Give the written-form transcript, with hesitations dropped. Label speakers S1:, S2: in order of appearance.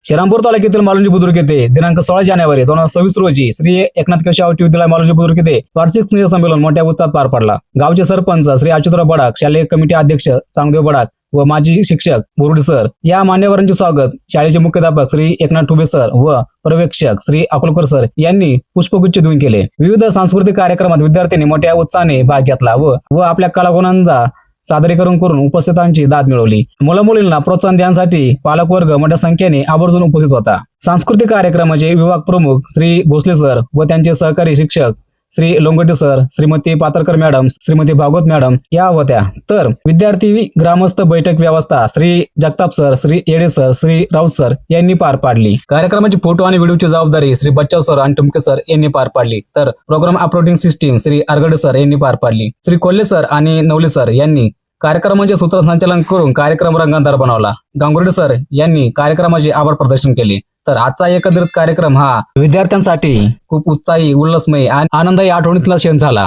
S1: श्रीरामपूर तालुक्यातील मालुंजी बुद्रुक येथे दिनांक 16 जानेवारी 2026 रोजी श्री एकनाथ केशव विद्यालय मालुंजी बुद्रुक येथे वार्षिक स्नेह संमेलन मोठ्या उत्साहात पार पडला। गावचे सरपंच श्री अच्युतराव बडाक, शालेय कमिटी अध्यक्ष चांगदेव बडाक व माजी शिक्षक बोरुडे सर या मान्यवरांचे स्वागत शाळेचे मुख्याध्यापक श्री एकनाथ ठुबे सर व पर्यवेक्षक श्री अकोलकर सर यांनी पुष्पगुच्छ देऊन केले। विविध सांस्कृतिक कार्यक्रमात विद्यार्थ्यांनी मोठ्या उत्साहाने भाग घेतला व आपल्या कलागुणांचा सादरीकरण करून उपस्थितांची दाद मिळवली। मुलामुलींना प्रोत्साहन देण्यासाठी पालक वर्ग मोठ्या संख्येने आवर्जून उपस्थित होता। सांस्कृतिक कार्यक्रमाचे विभाग प्रमुख श्री भोसले सर व त्यांचे सहकारी शिक्षक Shri Longte sir, Shrimati Patarkar madam, Shrimati Bhagwat madam या होत्या। तर विद्यार्थी ग्रामस्थ बैठक व्यवस्था Shri Jagtap sir, Shri Yede sir, Shri Raut sir यांनी पार पाडली। कार्यक्रमाची फोटो आणि व्हिडिओची जबाबदारी श्री बच्चाव सर आणि टुमके सर यांनी पार पाडली। तर programme uploading system Shri Argade sir यांनी पार पाडली। श्री कोल्हे सर आणि नवले सर यांनी कार्यक्रमाचे सूत्रसंचालन करून कार्यक्रम रंगतदार बनवला। गांगुर्डे सर यांनी कार्यक्रमाचे आभार प्रदर्शन केले। तर आजचा एकत्रित कार्यक्रम हा विद्यार्थ्यांसाठी खूप उत्साही, उल्हासमय आणि आनंदायी आठवणीतला क्षण झाला।